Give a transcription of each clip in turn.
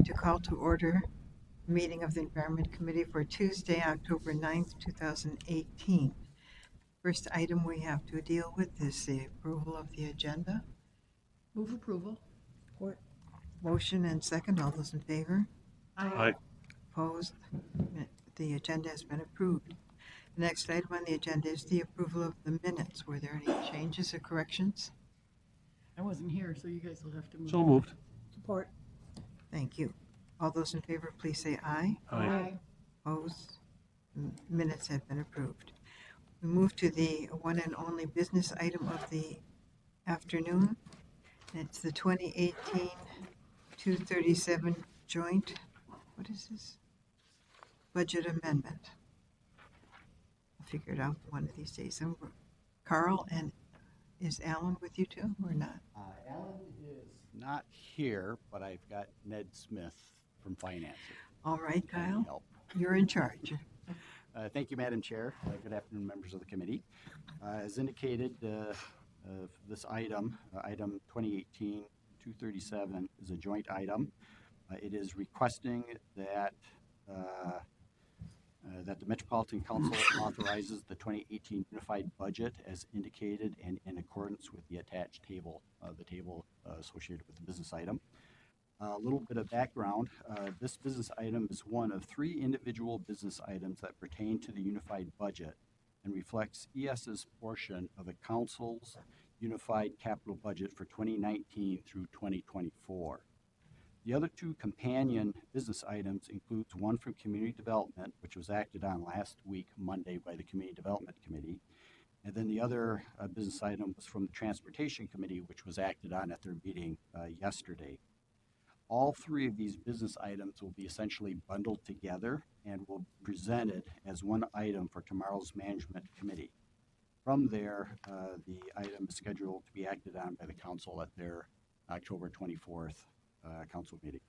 like to call to order the meeting of the Environment Committee for Tuesday, October 9th, 2018. First item we have to deal with is the approval of the agenda. Move approval. Support. Motion and second. All those in favor? Aye. Opposed? The agenda has been approved. The next item on the agenda is the approval of the minutes. Were there any changes or corrections? I wasn't here, so you guys will have to move. So moved. Support. Thank you. All those in favor, please say aye. Aye. Opposed? Minutes have been approved. We move to the one and only business item of the afternoon. It's the 2018-237 joint, what is this? Budget amendment. I'll figure it out one of these days. Carl, and is Alan with you too, or not? Alan is not here, but I've got Ned Smith from Finance. All right, Kyle, Help. you're in charge. Thank you, Madam Chair. Good afternoon, members of the committee. As indicated, this item, item 2018-237, is a joint item. It is requesting that that the Metropolitan Council authorizes the 2018 unified budget as indicated and in accordance with the attached table, associated with the business item. A little bit of background, this business item is one of 3 individual business items that pertain to the unified budget and reflects ES's portion of the Council's unified capital budget for 2019 through 2024. The other 2 companion business items includes one from Community Development, which was acted on last week, Monday, by the Community Development Committee. And then the other business item was from the Transportation Committee, which was acted on at their meeting yesterday. All 3 of these business items will be essentially bundled together and will be presented as one item for tomorrow's Management Committee. From there, the item is scheduled to be acted on by the Council at their October 24th Council meeting.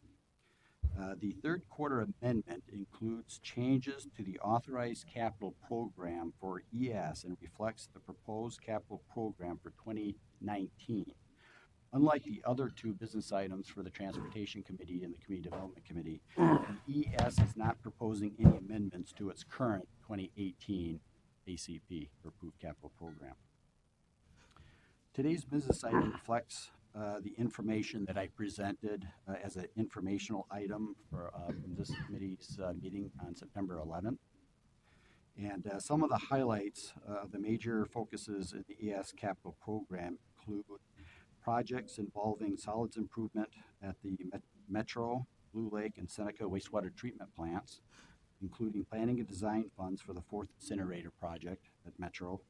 The third quarter amendment includes changes to the authorized capital program for ES and reflects the proposed capital program for 2019. Unlike the other 2 business items for the Transportation Committee and the Community Development Committee, the ES is not proposing any amendments to its current 2018 ACP, or Approved Capital Program. Today's business item reflects the information that I presented as an informational item for this committee's meeting on September 11th. And some of the highlights of the major focuses in the ES capital program include projects involving solids improvement at the Metro, Blue Lake, and Seneca wastewater treatment plants, including planning and design funds for the 4th incinerator project at Metro,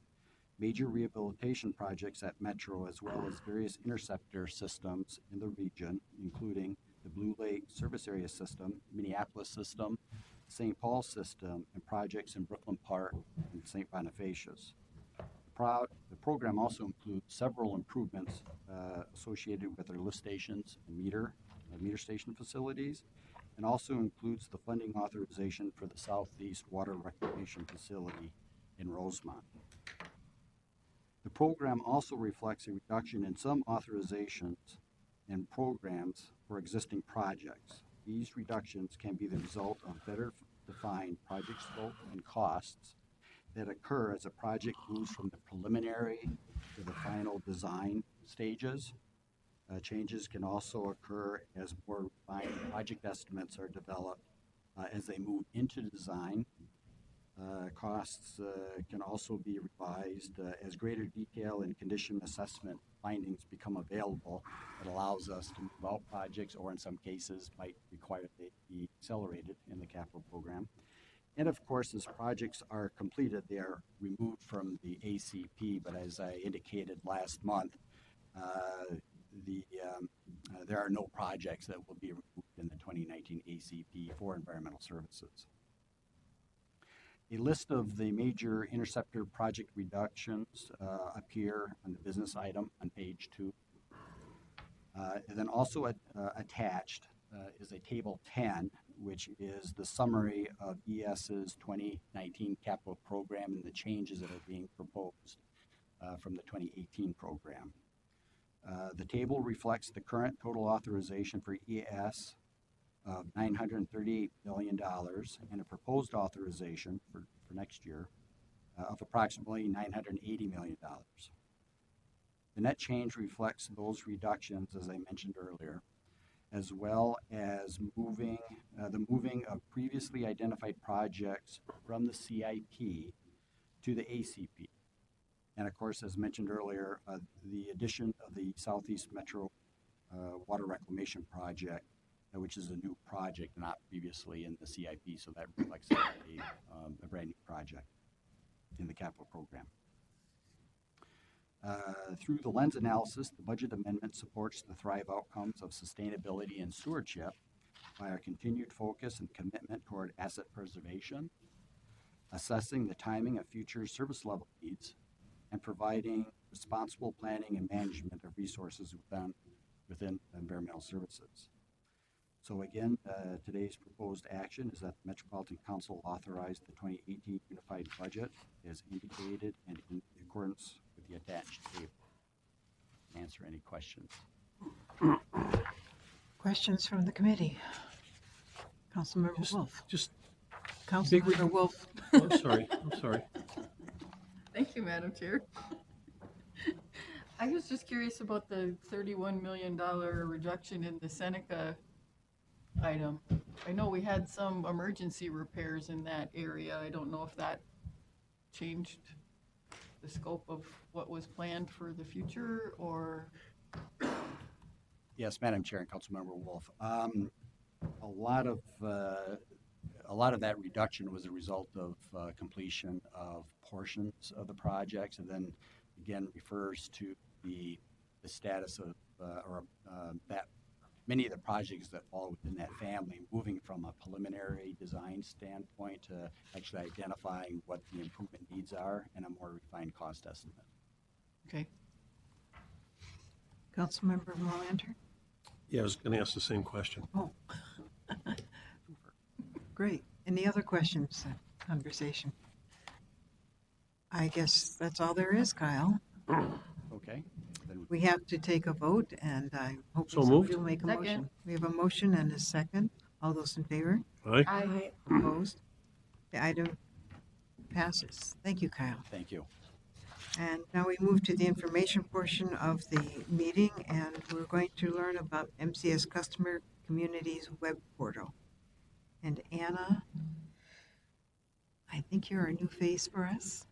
major rehabilitation projects at Metro, as well as various interceptor systems in the region, including the Blue Lake Service Area System, Minneapolis System, St. Paul System, and projects in Brooklyn Park and St. Bonifacius. The program also includes several improvements associated with our lift stations and meter station facilities, and also includes the funding authorization for the Southeast Water Reclamation Facility in Rosemont. The program also reflects a reduction in some authorizations and programs for existing projects. These reductions can be the result of better defined project scope and costs that occur as a project moves from the preliminary to the final design stages. Changes can also occur as more refined project estimates are developed as they move into design. Costs can also be revised as greater detail and condition assessment findings become available. It allows us to move out projects, or in some cases might require they be accelerated in the capital program. And of course, as projects are completed, they are removed from the ACP, but as I indicated last month, there are no projects that will be removed in the 2019 ACP for environmental services. A list of the major interceptor project reductions appear on the business item on page 2. And then also attached is a table 10, which is the summary of ES's 2019 capital program and the changes that are being proposed from the 2018 program. The table reflects the current total authorization for ES of $938 million and a proposed authorization for next year of approximately $980 million. The net change reflects those reductions, as I mentioned earlier, as well as the moving of previously identified projects from the CIP to the ACP. And of course, as mentioned earlier, the addition of the Southeast Metro Water Reclamation Project, which is a new project, not previously in the CIP, so that reflects a brand new project in the capital program. Through the lens analysis, the budget amendment supports the Thrive outcomes of sustainability and stewardship by our continued focus and commitment toward asset preservation, assessing the timing of future service level needs, and providing responsible planning and management of resources within environmental services. So again, today's proposed action is that the Metropolitan Council authorize the 2018 Unified Budget as indicated and in accordance with the attached table. Answer any questions. Questions from the committee? Councilmember Wolf. Just, Councilmember Wolf. I'm sorry, I'm sorry. Thank you, Madam Chair. I was just curious about the $31 million reduction in the Seneca item. I know we had some emergency repairs in that area. I don't know if that changed the scope of what was planned for the future, or? Yes, Madam Chair and Councilmember Wolf. A lot of that reduction was a result of completion of portions of the projects, and then again refers to the status of that many of the projects that fall within that family, moving from a preliminary design standpoint to actually identifying what the improvement needs are and a more refined cost estimate. Okay. Councilmember Molander. Yeah, I was going to ask the same question. Oh, great. Any other questions? Conversation. I guess that's all there is, Kyle. Okay. Then We have to take a vote, and I hope So somebody moved. will make a Second. motion. We have a motion and a second. All those in favor? Aye. Aye. Opposed? The item passes. Thank you, Kyle. thank you. And now we move to the information portion of the meeting, and we're going to learn about MCS Customer Communities web portal. And Anna, I think you're a new face for us.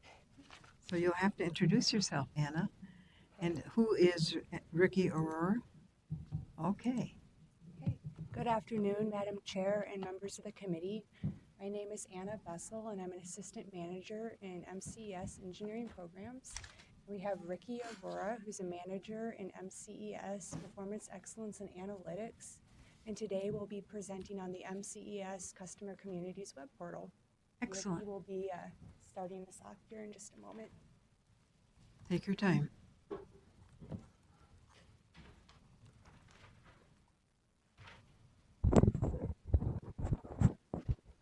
So you'll have to introduce yourself, Anna. And who is Ricky Aurora? Okay. Okay. Good afternoon, Madam Chair and members of the committee. My name is Anna Bessel, and I'm an assistant manager in MCES engineering programs. We have Ricky Aurora, who's a manager in MCES performance excellence and analytics. And today we'll be presenting on the MCES Customer Communities web portal. Excellent. Ricky will be starting us off here in just a moment. Take your time.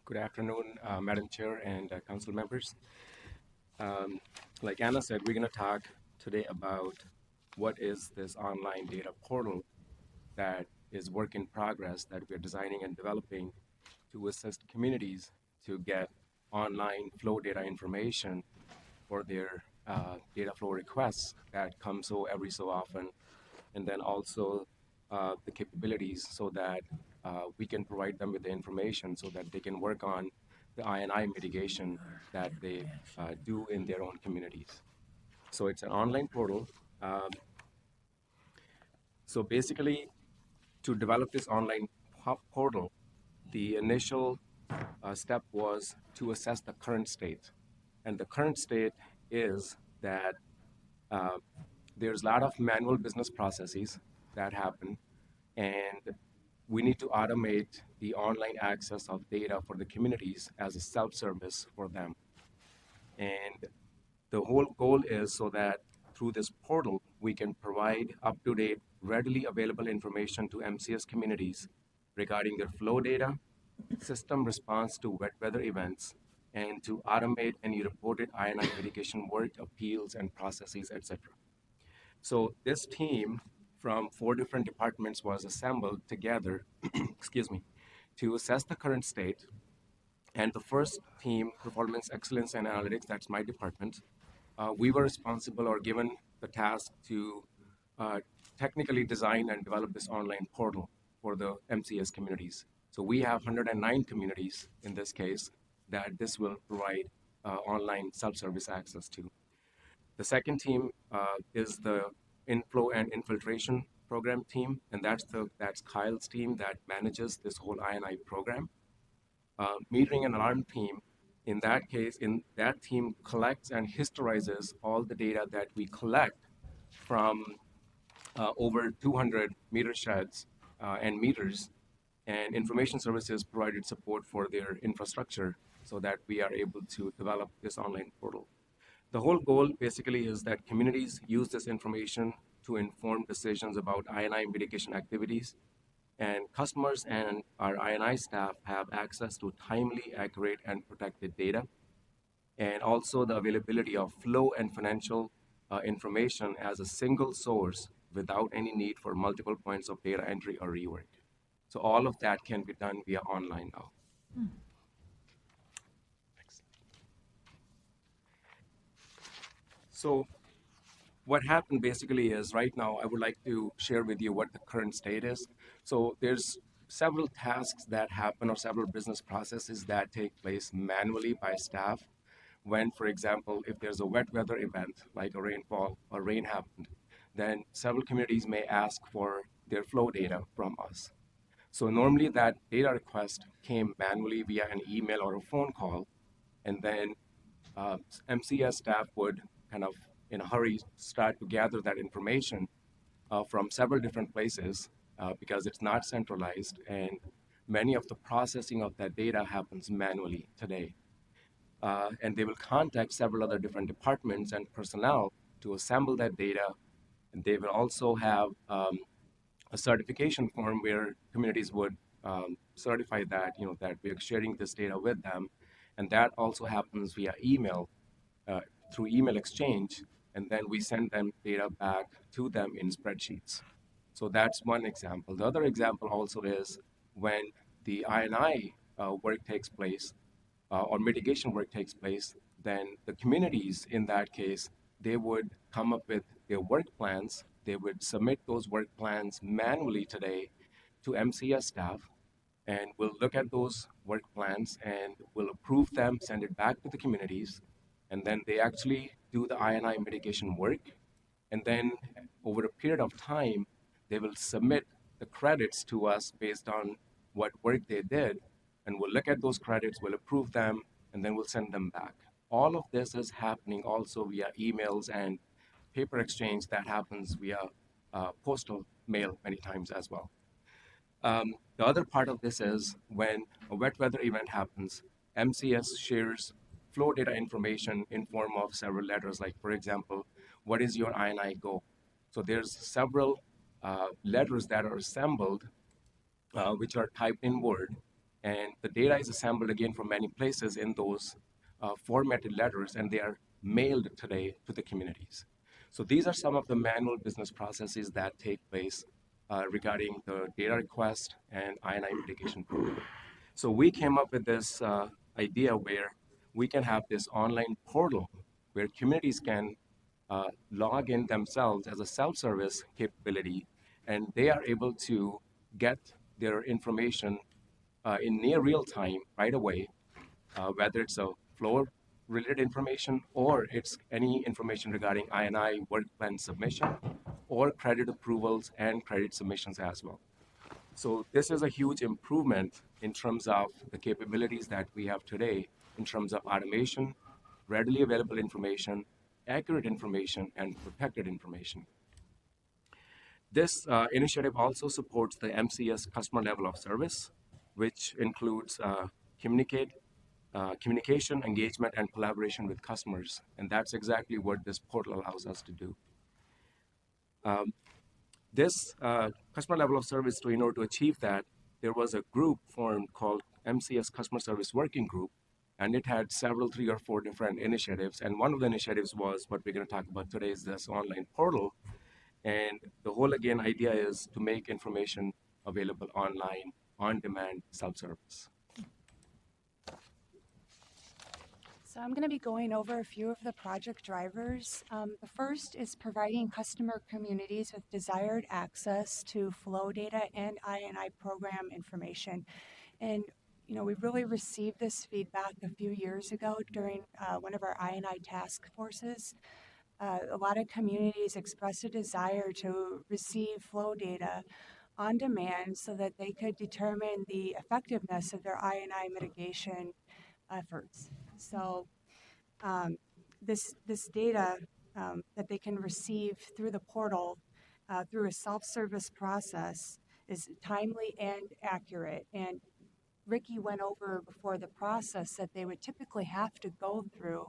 Good afternoon, Madam Chair and council members. Like Anna said, we're going to talk today about what is this online data portal that is work in progress that we're designing and developing to assist communities to get online flow data information for their data flow requests that come so every so often, and then also the capabilities so that we can provide them with the information so that they can work on the I&I mitigation that they do in their own communities. So it's an online portal. So basically, to develop this online portal, the initial step was to assess the current state. And the current state is that there's a lot of manual business processes that happen, and we need to automate the online access of data for the communities as a self-service for them. And the whole goal is so that through this portal, we can provide up-to-date, readily available information to MCS communities regarding their flow data, system response to wet weather events, and to automate any reported I&I mitigation work, appeals, and processes, etc. So this team from 4 different departments was assembled together, excuse me, to assess the current state. And the first team, Performance Excellence and Analytics, that's my department, we were responsible or given the task to technically design and develop this online portal for the MCS communities. So we have 109 communities in this case that this will provide online self-service access to. The second team is the inflow and infiltration program team, and that's Kyle's team that manages this whole INI program. Metering and alarm team, in that team collects and historizes all the data that we collect from over 200 meter sheds and meters, and information services provided support for their infrastructure so that we are able to develop this online portal. The whole goal basically is that communities use this information to inform decisions about INI mitigation activities, and customers and our INI staff have access to timely, accurate, and protected data, and also the availability of flow and financial information as a single source without any need for multiple points of data entry or rework. So all of that can be done via online now. So what happened basically is right now I would like to share with you what the current state is. So there's several tasks that happen or several business processes that take place manually by staff when, for example, if there's a wet weather event like a rainfall or rain happened, then several communities may ask for their flow data from us. So normally that data request came manually via an email or a phone call, and then MCS staff would kind of in a hurry start to gather that information from several different places because it's not centralized, and many of the processing of that data happens manually today. And they will contact several other different departments and personnel to assemble that data. And they will also have a certification form where communities would certify that, that we are sharing this data with them. And that also happens via email, through email exchange, and then we send them data back to them in spreadsheets. So that's one example. The other example also is when the INI work takes place, or mitigation work takes place, then the communities in that case, they would come up with their work plans. They would submit those work plans manually today to MCS staff, and we'll look at those work plans and we'll approve them, send it back to the communities, and then they actually do the INI mitigation work. And then over a period of time, they will submit the credits to us based on what work they did, and we'll look at those credits, we'll approve them, and then we'll send them back. All of this is happening also via emails and paper exchange that happens via postal mail many times as well. The other part of this is when a wet weather event happens, MCS shares flow data information in form of several letters, like for example, what is your INI go? So there's several letters that are assembled, which are typed in Word, and the data is assembled again from many places in those formatted letters, and they are mailed today to the communities. So these are some of the manual business processes that take place regarding the data request and INI mitigation program. So we came up with this idea where we can have this online portal where communities can log in themselves as a self-service capability, and they are able to get their information in near real time right away, whether it's a flow-related information or it's any information regarding INI work plan submission or credit approvals and credit submissions as well. So this is a huge improvement in terms of the capabilities that we have today in terms of automation, readily available information, accurate information, and protected information. This initiative also supports the MCS customer level of service, which includes communication, engagement, and collaboration with customers. And that's exactly what this portal allows us to do. This customer level of service, in order to achieve that, there was a group formed called MCS Customer Service Working Group, and it had several, 3 or 4 different initiatives. And one of the initiatives was what we're going to talk about today is this online portal. And the whole, again, idea is to make information available online on-demand self-service. So I'm going to be going over a few of the project drivers. The first is providing customer communities with desired access to flow data and I&I program information. And we really received this feedback a few years ago during one of our I&I task forces. A lot of communities expressed a desire to receive flow data on demand so that they could determine the effectiveness of their I&I mitigation efforts. So this data that they can receive through the portal through a self-service process is timely and accurate. And Ricky went over before the process that they would typically have to go through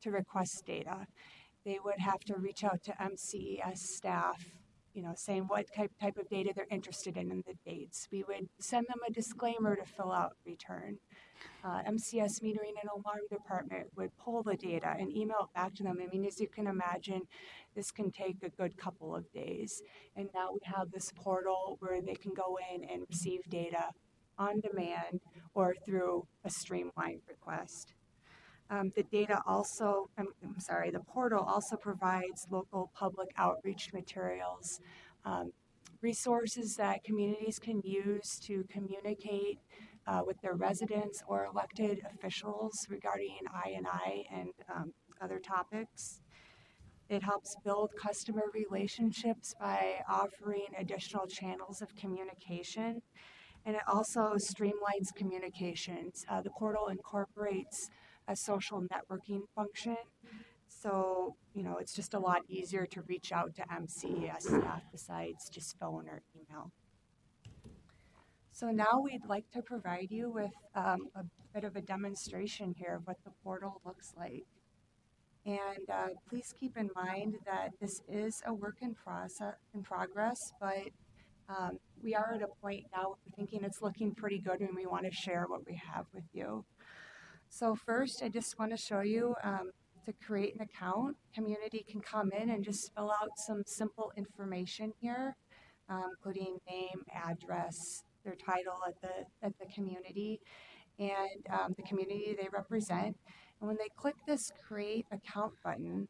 to request data. They would have to reach out to MCES staff, saying what type of data they're interested in and the dates. We would send them a disclaimer to fill out, return. MCS metering and alarm department would pull the data and email it back to them. I mean, as you can imagine, this can take a good couple of days. And now we have this portal where they can go in and receive data on demand or through a streamlined request. The portal also provides local public outreach materials, resources that communities can use to communicate with their residents or elected officials regarding I&I and other topics. It helps build customer relationships by offering additional channels of communication, and it also streamlines communications. The portal incorporates a social networking function, so it's just a lot easier to reach out to MCES staff besides just phone or email. So now we'd like to provide you with a bit of a demonstration here of what the portal looks like. And please keep in mind that this is a work in progress, but we are at a point now where we're thinking it's looking pretty good and we want to share what we have with you. So first, I just want to show you to create an account. Community can come in and just fill out some simple information here, including name, address, their title at the community, and the community they represent. And when they click this Create Account button,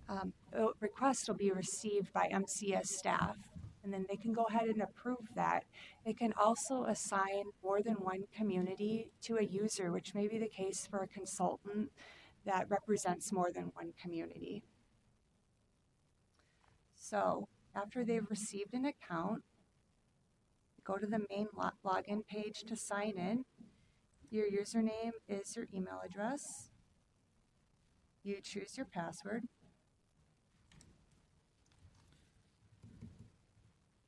a request will be received by MCS staff, and then they can go ahead and approve that. They can also assign more than one community to a user, which may be the case for a consultant that represents more than one community. So after they've received an account, go to the main login page to sign in. Your username is your email address. You choose your password.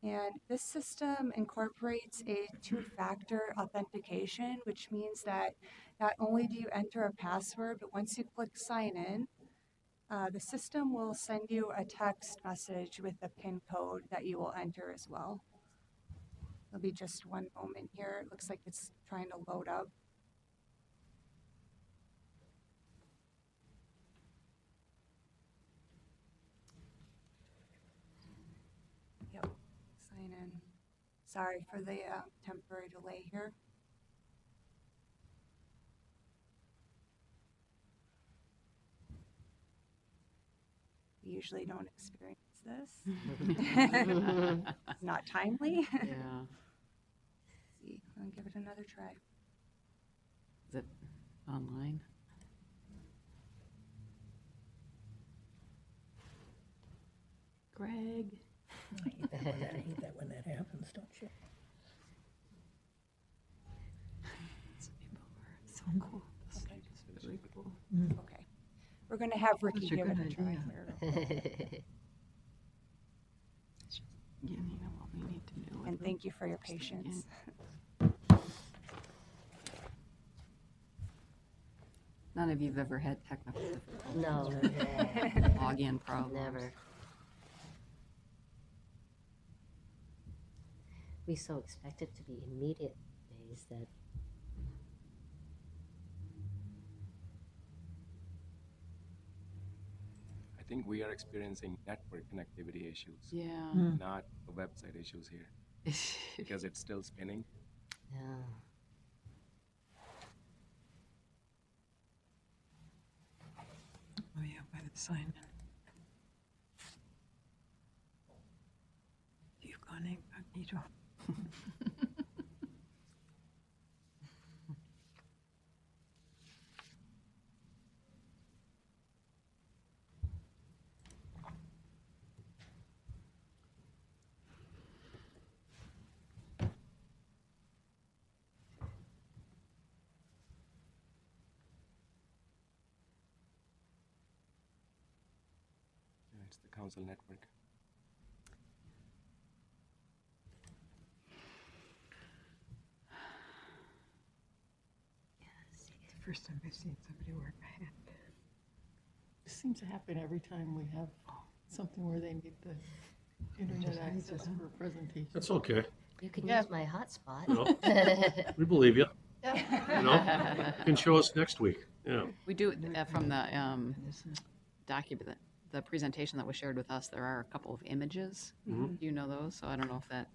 And this system incorporates a two-factor authentication, which means that not only do you enter a password, but once you click sign in, the system will send you a text message with a PIN code that you will enter as well. There'll be just one moment here. It looks like it's trying to load up. Yep, sign in. Sorry for the temporary delay here. We usually don't experience this. It's not timely. Yeah. See, I'll give it another try. Is it online? Greg. I hate that when that happens, don't you? These people are so cool. This Okay. is really cool. Okay. We're going to have Ricky That's a give it a good try idea. here. Yeah, you know what we need to do. with And them. thank you for your Stay in. patience. None of you've ever had technical difficulties? No, or login problems? never. We so expect it to be immediate days that I think we are experiencing network connectivity issues, Yeah. Mm. not the website issues here, because it's still spinning. Yeah. Oh, yeah, by the sign. You've gone incognito. Yeah, it's the council network. It's the first time I've seen somebody wear a hat. This seems to happen every time we have something where they need the internet just hides it, access huh? for a presentation. That's okay. You can Yeah. use my hotspot. No. We believe you. Yeah. You know, you can show us next week. Yeah. We do, from the And this is- document, the presentation that was shared with us, there are a couple of images. Mhm. Do you know those? So I don't know if that,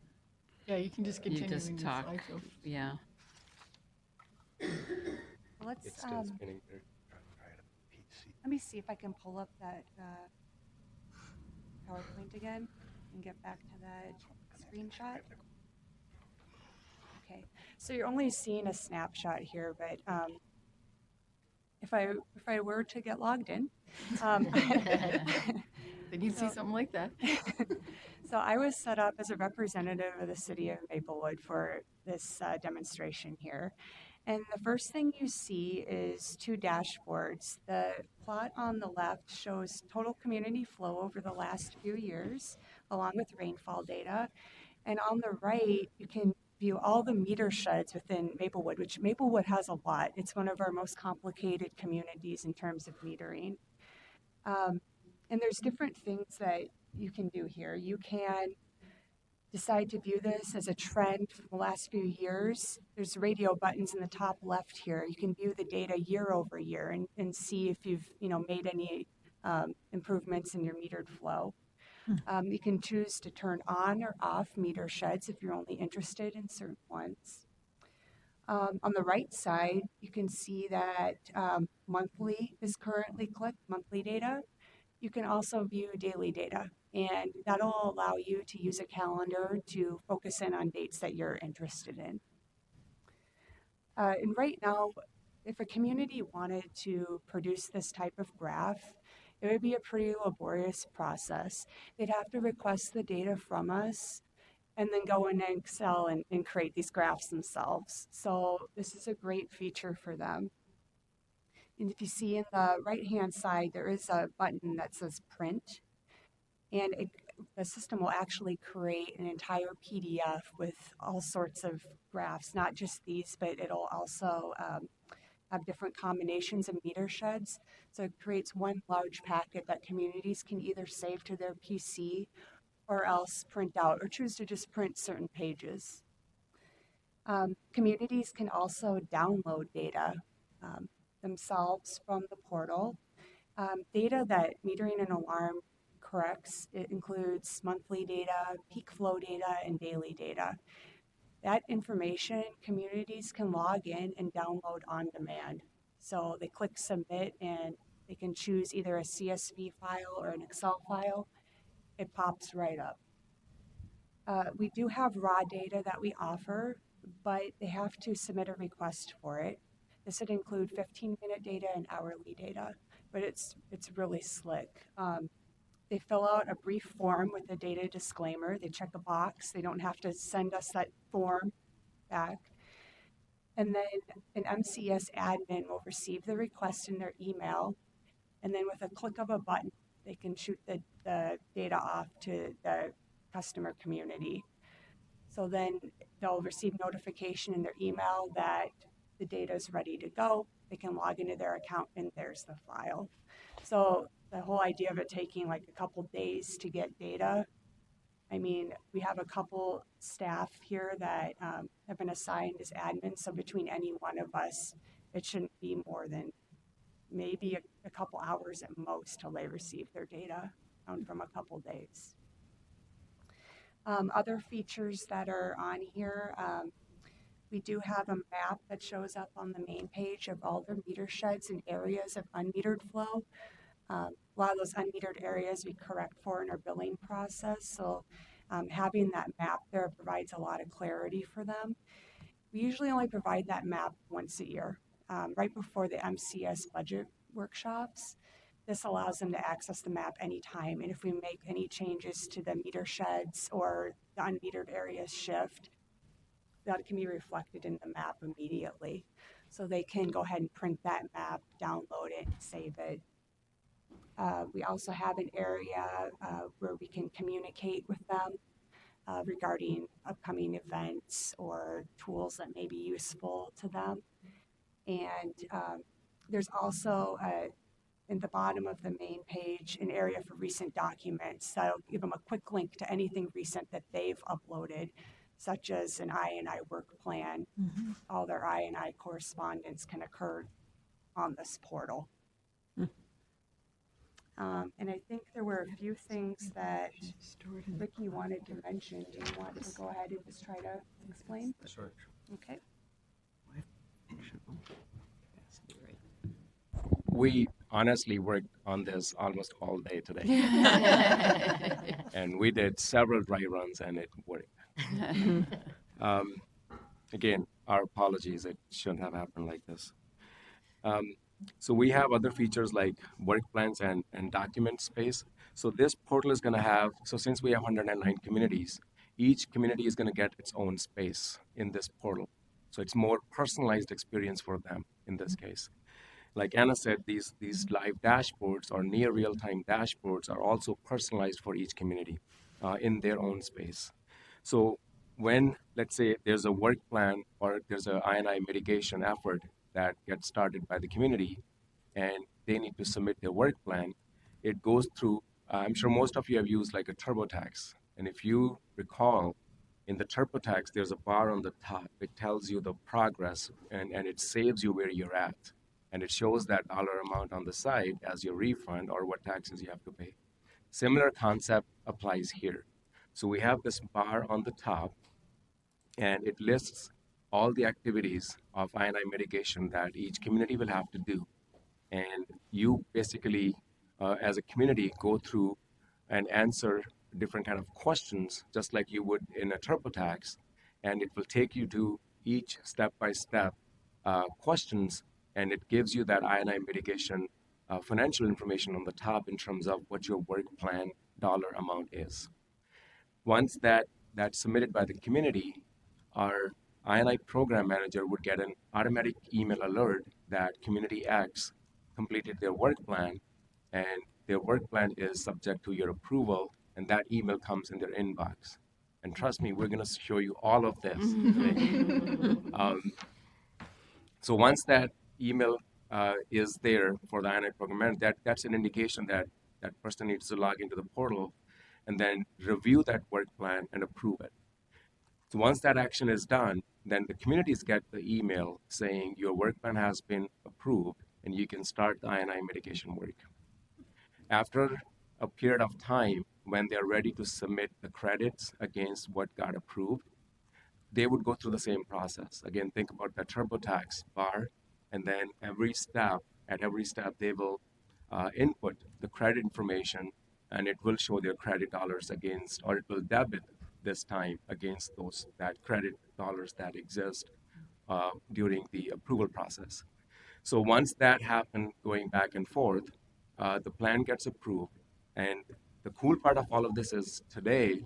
Yeah, you can just you continue just in your talk, slideshow. yeah. Let's, It's still spinning there. let me see if I can pull up that PowerPoint again and get back to that screenshot. Okay, so you're only seeing a snapshot here, but if I were to get logged in, Then you'd see something like that. so I was set up as a representative of the city of Maplewood for this demonstration here. And the first thing you see is two dashboards. The plot on the left shows total community flow over the last few years, along with rainfall data. And on the right, you can view all the meter sheds within Maplewood, which Maplewood has a lot. It's one of our most complicated communities in terms of metering. And there's different things that you can do here. You can decide to view this as a trend from the last few years. There's radio buttons in the top left here. You can view the data year over year and see if you've made any improvements in your metered flow. You can choose to turn on or off meter sheds if you're only interested in certain ones. On the right side, you can see that monthly is currently clicked, monthly data. You can also view daily data, and that'll allow you to use a calendar to focus in on dates that you're interested in. And right now, if a community wanted to produce this type of graph, it would be a pretty laborious process. They'd have to request the data from us and then go in Excel and create these graphs themselves. So this is a great feature for them. And if you see in the right-hand side, there is a button that says print, and the system will actually create an entire PDF with all sorts of graphs, not just these, but it'll also have different combinations of meter sheds. So it creates one large packet that communities can either save to their PC or else print out or choose to just print certain pages. Communities can also download data themselves from the portal. Data that Metering and Alarm corrects, it includes monthly data, peak flow data, and daily data. That information, communities can log in and download on demand. So they click submit and they can choose either a CSV file or an Excel file. It pops right up. We do have raw data that we offer, but they have to submit a request for it. This would include 15-minute data and hourly data, but it's really slick. They fill out a brief form with a data disclaimer. They check a box. They don't have to send us that form back. And then an MCS admin will receive the request in their email, and then with a click of a button, they can shoot the data off to the customer community. So then they'll receive notification in their email that the data is ready to go. They can log into their account and there's the file. So the whole idea of it taking like a couple days to get data, I mean, we have a couple staff here that have been assigned as admins. So between any one of us, it shouldn't be more than maybe a couple hours at most till they receive their data from a couple days. Other features that are on here, We do have a map that shows up on the main page of all the meter sheds and areas of unmetered flow. A lot of those unmetered areas we correct for in our billing process, so having that map there provides a lot of clarity for them. We usually only provide that map once a year, right before the MCS budget workshops. This allows them to access the map anytime, and if we make any changes to the meter sheds or the unmetered areas shift, that can be reflected in the map immediately. So they can go ahead and print that map, download it, and save it. We also have an area where we can communicate with them regarding upcoming events or tools that may be useful to them. And there's also in the bottom of the main page an area for recent documents. So I'll give them a quick link to anything recent that they've uploaded, such as an I&I work plan. All their I&I correspondence can occur on this portal. And I think there were a few things that Ricky wanted to mention. Do you want to go ahead and just try to explain? Sure. Okay. We honestly worked on this almost all day today. And we did several dry runs and it worked. Again, our apologies. It shouldn't have happened like this. So we have other features like work plans and document space. So this portal is going to have, so since we have 109 communities, each community is going to get its own space in this portal. So it's more personalized experience for them in this case. Like Anna said, these live dashboards or near real-time dashboards are also personalized for each community in their own space. So when, let's say, there's a work plan or there's an I&I mitigation effort that gets started by the community and they need to submit their work plan, it goes through, I'm sure most of you have used like a TurboTax. And if you recall, in the TurboTax, there's a bar on the top. It tells you the progress and it saves you where you're at. And it shows that dollar amount on the side as your refund or what taxes you have to pay. Similar concept applies here. So we have this bar on the top, and it lists all the activities of I&I mitigation that each community will have to do. And you basically, as a community, go through and answer different kind of questions, just like you would in a TurboTax, and it will take you to each step-by-step questions, and it gives you that I&I mitigation financial information on the top in terms of what your work plan dollar amount is. Once that's submitted by the community, our I&I program manager would get an automatic email alert that Community X completed their work plan, and their work plan is subject to your approval, and that email comes in their inbox. And trust me, we're going to show you all of this today. So once that email is there for the I&I program manager, that's an indication that that person needs to log into the portal and then review that work plan and approve it. So once that action is done, then the communities get the email saying your work plan has been approved and you can start the I&I mitigation work. After a period of time, when they're ready to submit the credits against what got approved, they would go through the same process. Again, think about the TurboTax bar, and then at every step, they will input the credit information, and it will show their credit dollars against, or it will debit this time against that credit dollars that exist during the approval process. So once that happened, going back and forth, the plan gets approved. And the cool part of all of this is today,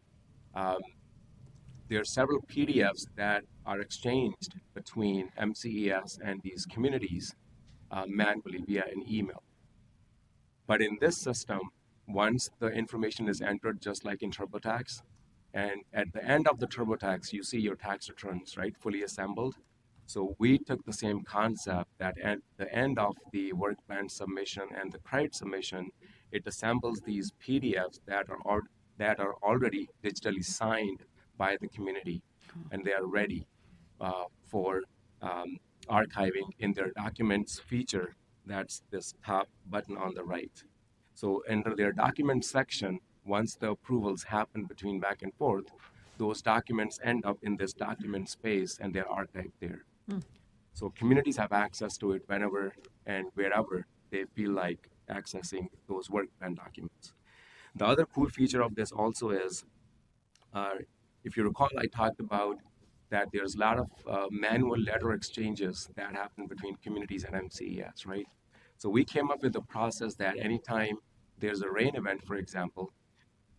there are several PDFs that are exchanged between MCES and these communities manually via an email. But in this system, once the information is entered, just like in TurboTax, and at the end of the TurboTax, you see your tax returns, right, fully assembled. So we took the same concept that at the end of the work plan submission and the credit submission, it assembles these PDFs that are already digitally signed by the community, and they are ready for archiving in their documents feature. That's this top button on the right. So under their document section, once the approvals happen between back and forth, those documents end up in this document space and they're archived there. So communities have access to it whenever and wherever they feel like accessing those work plan documents. The other cool feature of this also is, if you recall, I talked about that there's a lot of manual letter exchanges that happen between communities and MCES, right? So we came up with a process that anytime there's a rain event, for example,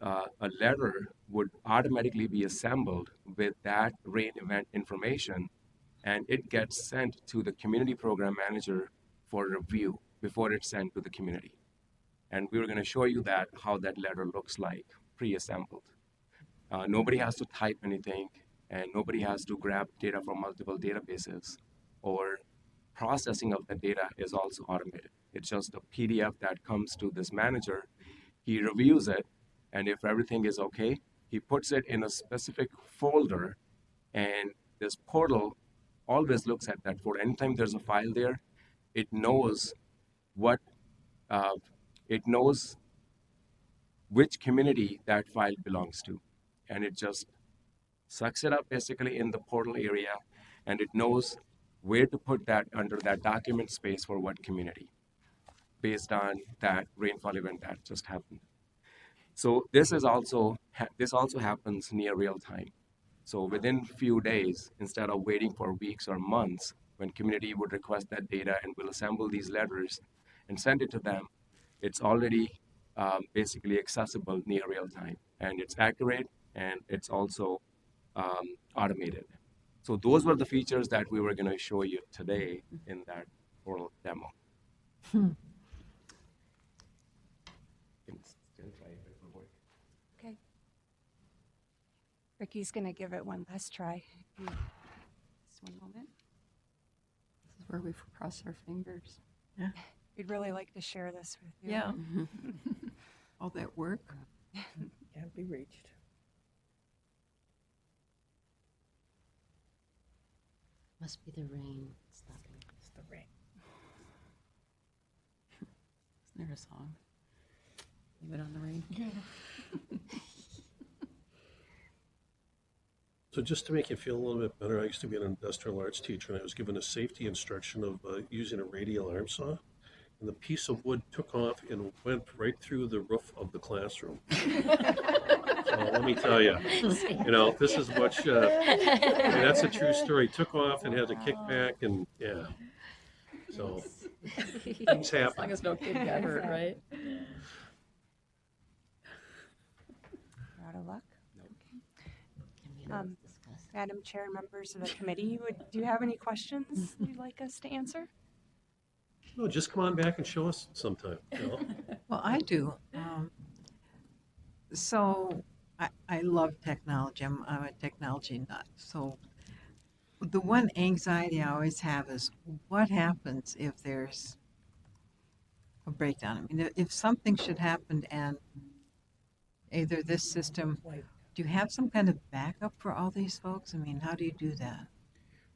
a letter would automatically be assembled with that rain event information, and it gets sent to the community program manager for review before it's sent to the community. And we were going to show you that how that letter looks like pre-assembled. Nobody has to type anything, and nobody has to grab data from multiple databases, or processing of the data is also automated. It's just a PDF that comes to this manager. He reviews it, and if everything is okay, he puts it in a specific folder, and this portal always looks at that folder. Anytime there's a file there, it knows what it knows which community that file belongs to, and it just sucks it up basically in the portal area, and it knows where to put that under that document space for what community based on that rainfall event that just happened. So this also happens near real time. So within few days, instead of waiting for weeks or months, when community would request that data and will assemble these letters and send it to them, it's already basically accessible near real time, and it's accurate, and it's also automated. So those were the features that we were going to show you today in that portal demo. Okay. Ricky's going to give it one last try. Just one moment. This is where we cross our fingers. We'd really like to share this with you. Yeah. All that work. Can't be reached. Must be the rain stopping. It's the rain. Isn't there a song? Leave it on the rain. Yeah. So just to make you feel a little bit better, I used to be an industrial arts teacher, and I was given a safety instruction of using a radial arm saw. And the piece of wood took off and went right through the roof of the classroom. So let me tell you, this is what, that's a true story. Took off and had to kick back, and yeah. So things As happen. long as no kid got hurt, right? You're out of luck. Can we discuss? Madam Chair, members of the committee, do you have any questions you'd like us to answer? No, just come on back and show us sometime. Well, I do. So I love technology. I'm a technology nut. So the one anxiety I always have is what happens if there's a breakdown? I mean, if something should happen and either this system, do you have some kind of backup for all these folks? I mean, how do you do that?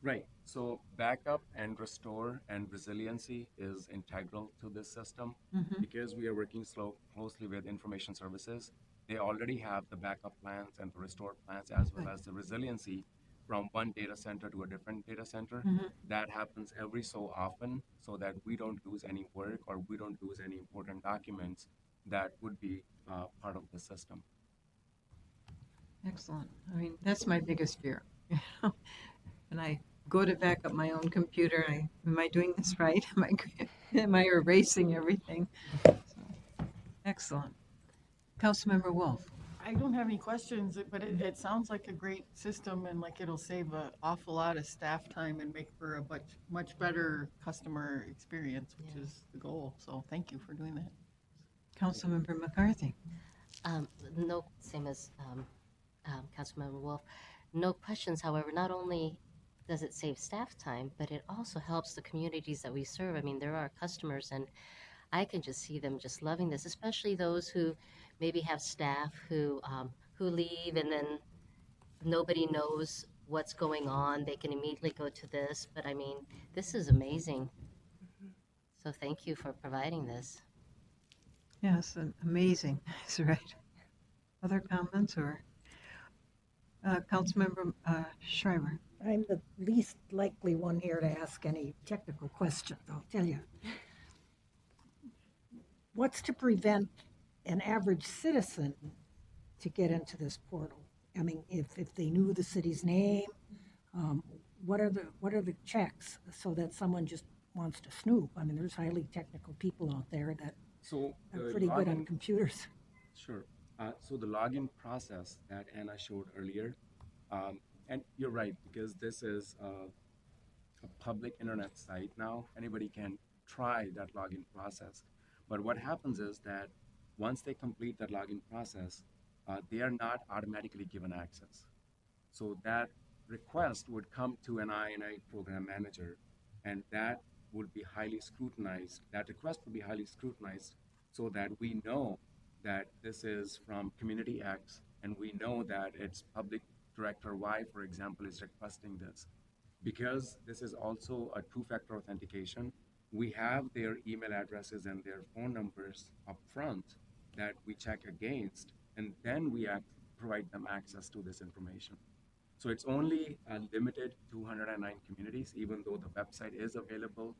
Right. So backup and restore and resiliency is integral to this system. Because we are working closely with information services. They already have the backup plans and the restore plans, as well as the resiliency from one data center to a different data center. That happens every so often, so that we don't lose any work or we don't lose any important documents that would be part of the system. Excellent. I mean, that's my biggest fear. And I go to back up my own computer. Am I doing this right? Am I erasing everything? So, excellent. Councilmember Wolf. I don't have any questions, but it sounds like a great system, and like it'll save an awful lot of staff time and make for a much better customer experience, which is the goal. So thank you for doing that. Councilmember McCarthy. No, same as Councilmember Wolf. No questions. However, not only does it save staff time, but it also helps the communities that we serve. I mean, there are customers, and I can just see them just loving this, especially those who maybe have staff who leave and then nobody knows what's going on. They can immediately go to this. But I mean, this is amazing. So thank you for providing this. Yes, amazing. That's right. Other comments or? Councilmember Shriver. I'm the least likely one here to ask any technical questions, I'll tell you. What's to prevent an average citizen to get into this portal? I mean, if they knew the city's name, what are the checks so that someone just wants to snoop? I mean, there's highly technical people out there that So are the pretty good on login, computers. sure. So the login process that Anna showed earlier, and you're right, because this is a public internet site now. Anybody can try that login process. But what happens is that once they complete that login process, they are not automatically given access. So that request would come to an I&I program manager, and that would be highly scrutinized. That request would be highly scrutinized so that we know that this is from community X, and we know that it's public director Y, for example, is requesting this. Because this is also a two-factor authentication, we have their email addresses and their phone numbers up front that we check against, and then we provide them access to this information. So it's only limited to 209 communities, even though the website is available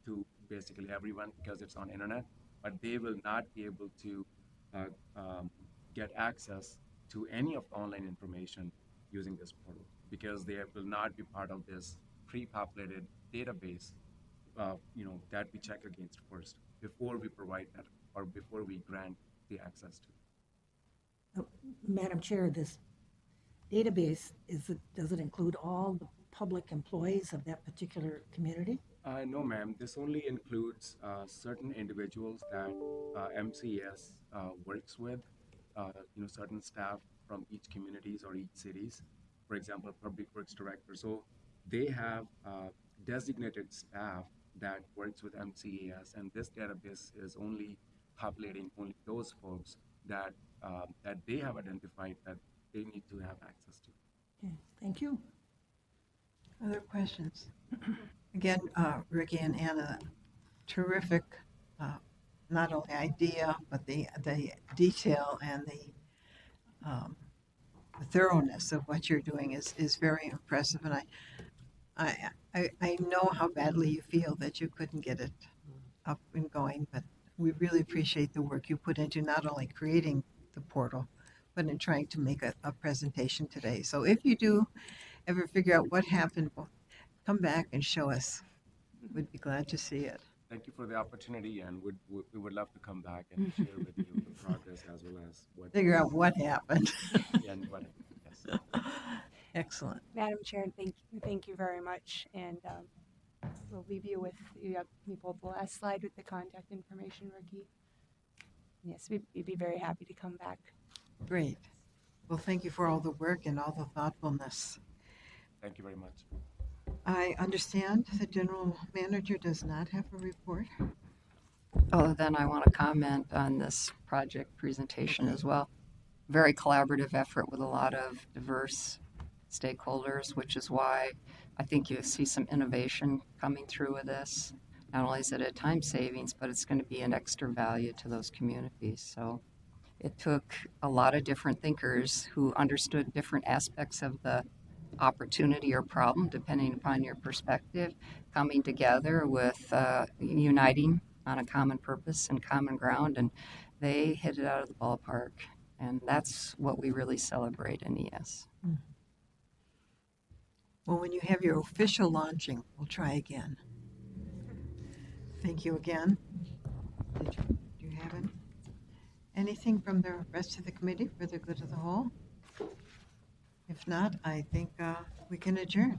to basically everyone because it's on internet, but they will not be able to uh, um, get access to any of the online information using this portal because they will not be part of this pre-populated database, that we check against first before we provide that or before we grant the access to. Madam Chair, this database, does it include all the public employees of that particular community? No, ma'am. This only includes certain individuals that MCES works with, certain staff from each communities or each cities. For example, public works director. So they have designated staff that works with MCES, and this database is only populating only those folks that that they have identified that they need to have access to. Okay, thank you. Other questions? Again, Ricky and Anna, terrific, not only idea, but the detail and the thoroughness of what you're doing is very impressive. And I know how badly you feel that you couldn't get it up and going, but we really appreciate the work you put into not only creating the portal, but in trying to make a presentation today. So if you do ever figure out what happened, well, come back and show us. We'd be glad to see it. Thank you for the opportunity, and we would love to come back and share with you the progress as well as what Figure out what happened. and what. Yes. Excellent. Madam Chair, thank you very much. And we'll leave you with, you pulled the last slide with the contact information, Ricky. Yes, we'd be very happy to come back. Great. Well, thank you for all the work and all the thoughtfulness. Thank you very much. I understand the general manager does not have a report. Oh, then I want to comment on this project presentation as well. Very collaborative effort with a lot of diverse stakeholders, which is why I think you see some innovation coming through with this. Not only is it a time savings, but it's going to be an extra value to those communities. So it took a lot of different thinkers who understood different aspects of the opportunity or problem, depending upon your perspective, coming together with uniting on a common purpose and common ground, and they hit it out of the ballpark. And that's what we really celebrate in ES. Well, when you have your official launching, we'll try again. Thank you again. Do you have anything from the rest of the committee for the good of the whole? If not, I think we can adjourn.